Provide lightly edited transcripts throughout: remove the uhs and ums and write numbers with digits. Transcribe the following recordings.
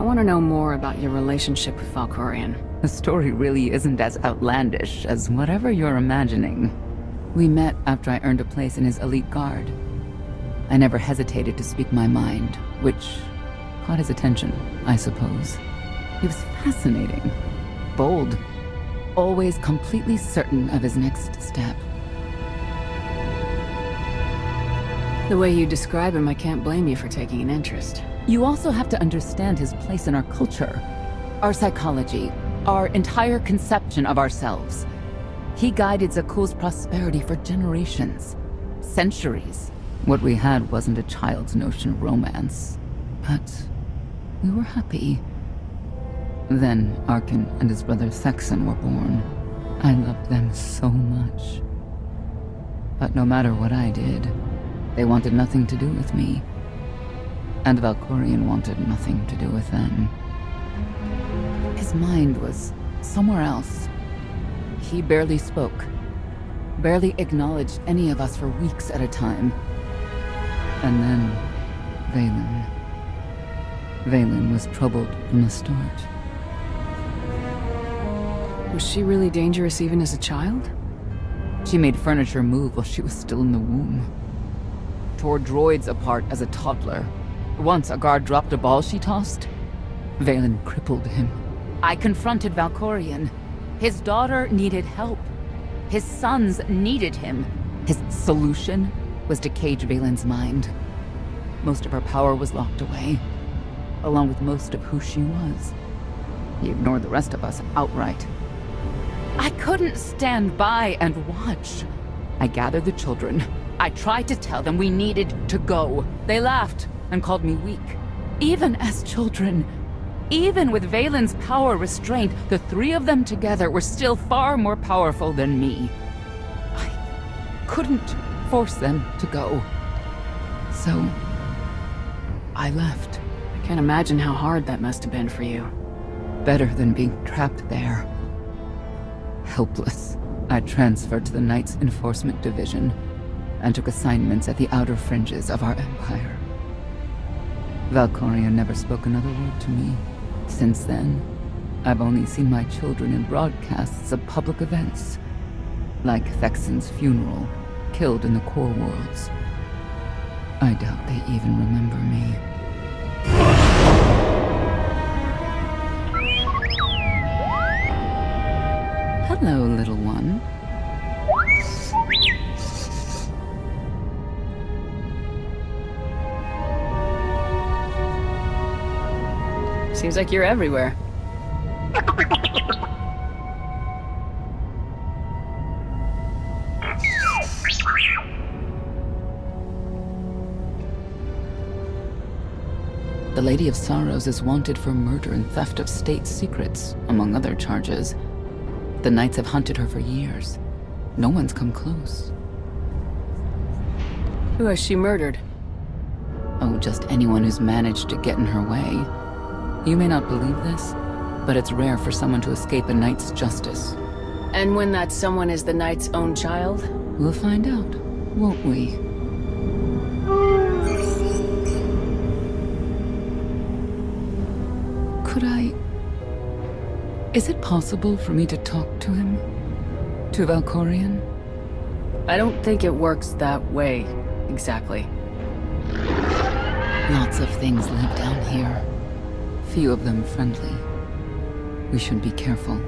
want to know more about your relationship with Valkorion. The story really isn't as outlandish as whatever you're imagining. We met after I earned a place in his elite guard. I never hesitated to speak my mind, which caught his attention, I suppose. He was fascinating, bold, always completely certain of his next step. The way you describe him, I can't blame you for taking an interest. You also have to understand his place in our culture, our psychology, our entire conception of ourselves. He guided Zakuul's prosperity for generations, centuries. What we had wasn't a child's notion of romance, but we were happy. Then Arkin and his brother Thexan were born. I loved them so much. But no matter what I did, they wanted nothing to do with me. And Valkorion wanted nothing to do with them. His mind was somewhere else. He barely spoke, barely acknowledged any of us for weeks at a time. And then, Vaylin. Vaylin was troubled from the start. Was she really dangerous even as a child? She made furniture move while she was still in the womb. Tore droids apart as a toddler. Once a guard dropped a ball she tossed. Vaylin crippled him. I confronted Valkorion. His daughter needed help. His sons needed him. His solution was to cage Vaylin's mind. Most of her power was locked away, along with most of who she was. He ignored the rest of us outright. I couldn't stand by and watch. I gathered the children. I tried to tell them we needed to go. They laughed and called me weak. Even as children, even with Vaylin's power restrained, the three of them together were still far more powerful than me. I couldn't force them to go. So, I left. I can't imagine how hard that must have been for you. Better than being trapped there. Helpless, I transferred to the Knights Enforcement Division and took assignments at the outer fringes of our empire. Valkorion never spoke another word to me. Since then, I've only seen my children in broadcasts of public events, like Thexan's funeral, killed in the core worlds. I doubt they even remember me. Hello, little one. Seems like you're everywhere. The Lady of Sorrows is wanted for murder and theft of state secrets, among other charges. The Knights have hunted her for years. No one's come close. Who has she murdered? Oh, just anyone who's managed to get in her way. You may not believe this, but it's rare for someone to escape a Knight's justice. And when that someone is the Knight's own child? We'll find out, won't we? Could I... Is it possible for me to talk to him? To Valkorion? I don't think it works that way, exactly. Lots of things live down here. Few of them friendly. We should be careful.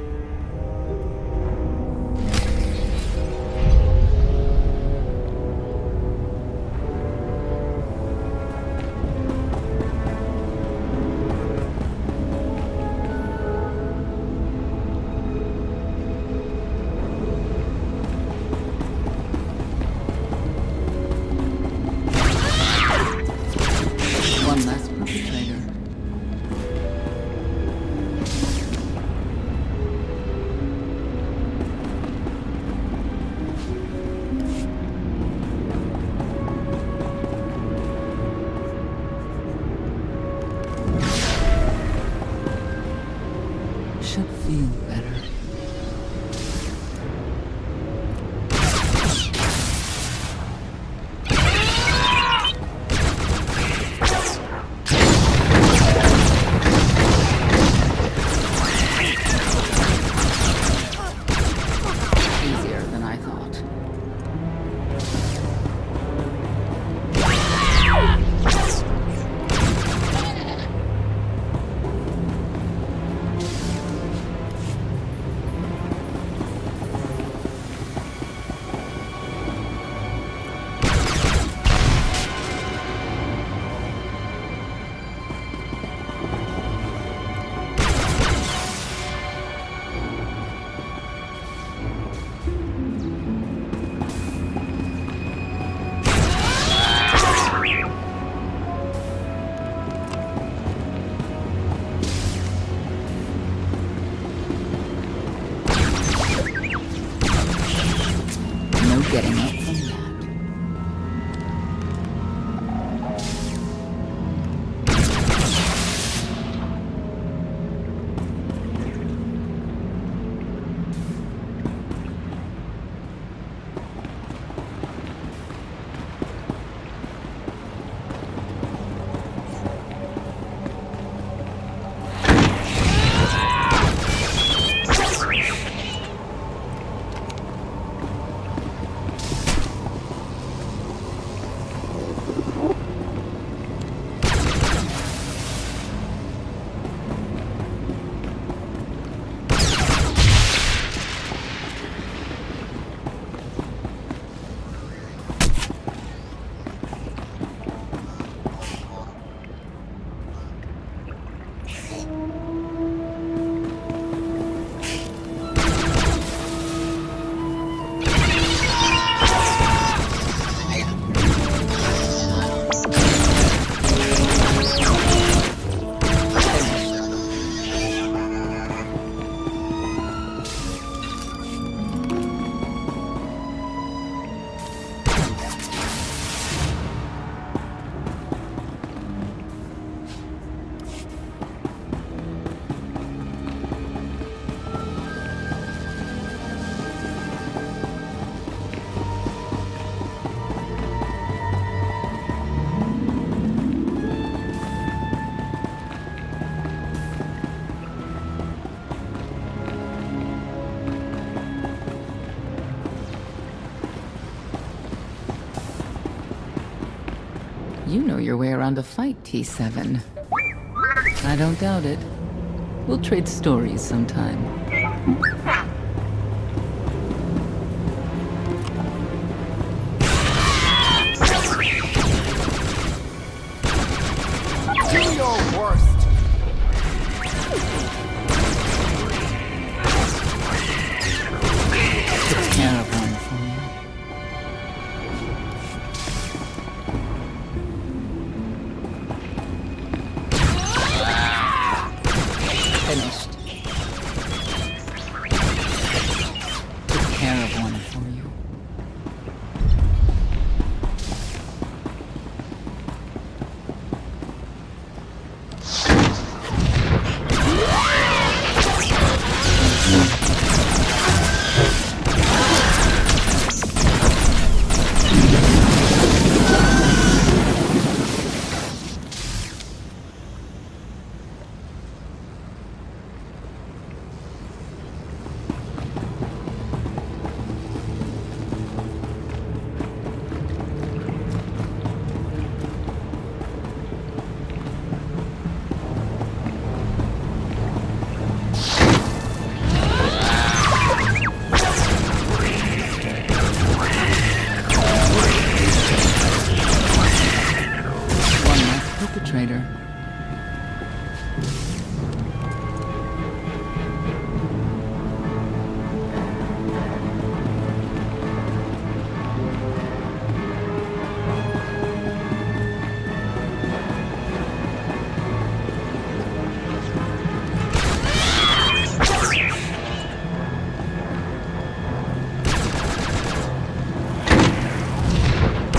One last perpetrator. Should feel better. your way around a fight, T7. I don't doubt it. We'll trade stories sometime. Do your worst. Took care of one for you. Finished. Took care of one for you. Perpetrator.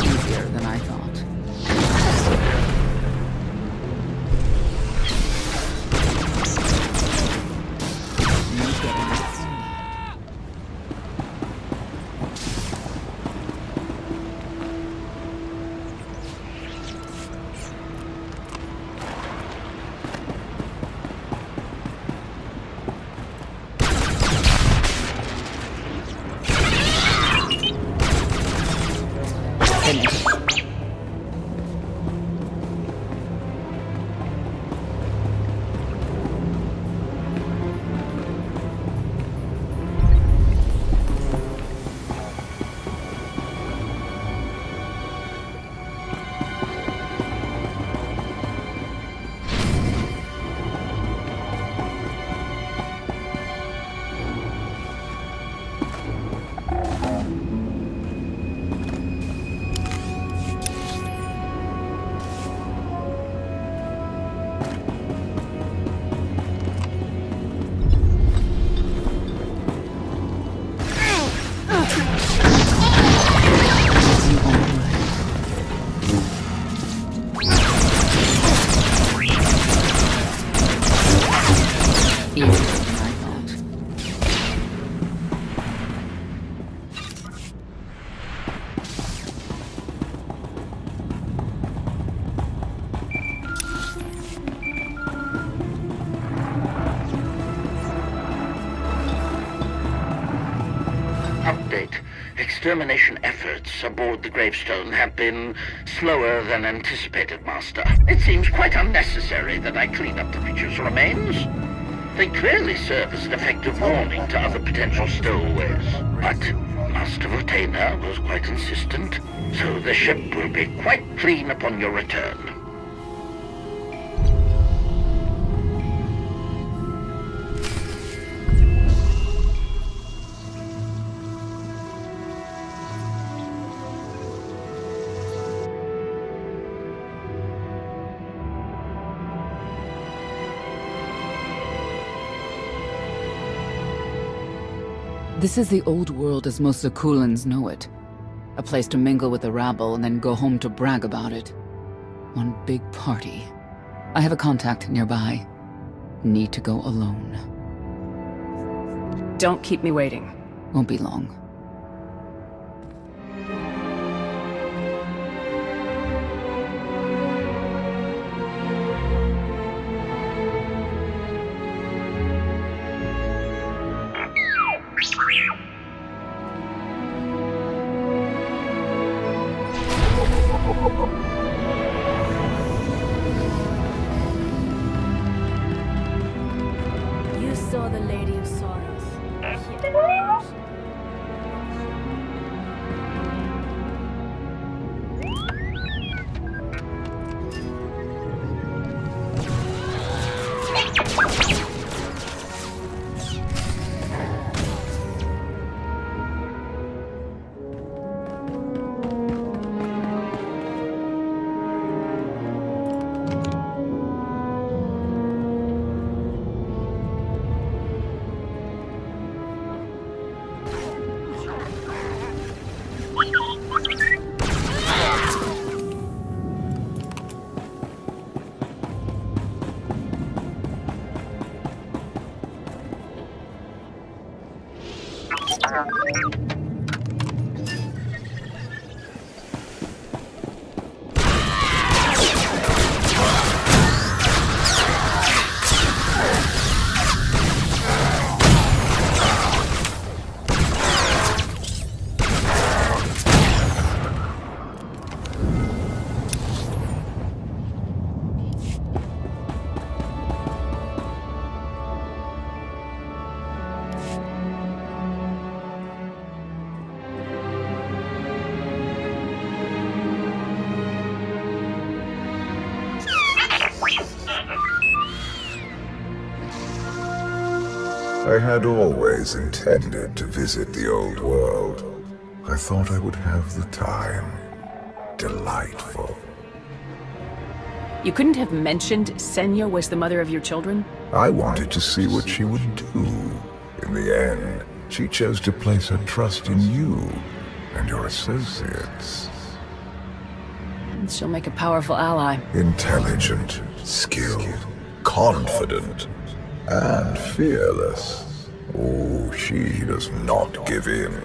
Easier than I thought. Finished. Easier than I thought. Update. Extermination efforts aboard the gravestone have been slower than anticipated, Master. It seems quite unnecessary that I clean up the creature's remains. They clearly serve as an effective warning to other potential stowaways. But Master Vortainer was quite insistent, so the ship will be quite clean upon your return. This is the old world as most Zakulans know it. A place to mingle with the rabble and then go home to brag about it. One big party. I have a contact nearby. Need to go alone. Don't keep me waiting. Won't be long. the Lady of Sorrows. I had always intended to visit the old world. I thought I would have the time. Delightful. You couldn't have mentioned Senya was the mother of your children? I wanted to see what she would do. In the end, she chose to place her trust in you and your associates. She'll make a powerful ally. Intelligent, skilled, confident, and fearless. Oh, she does not give in.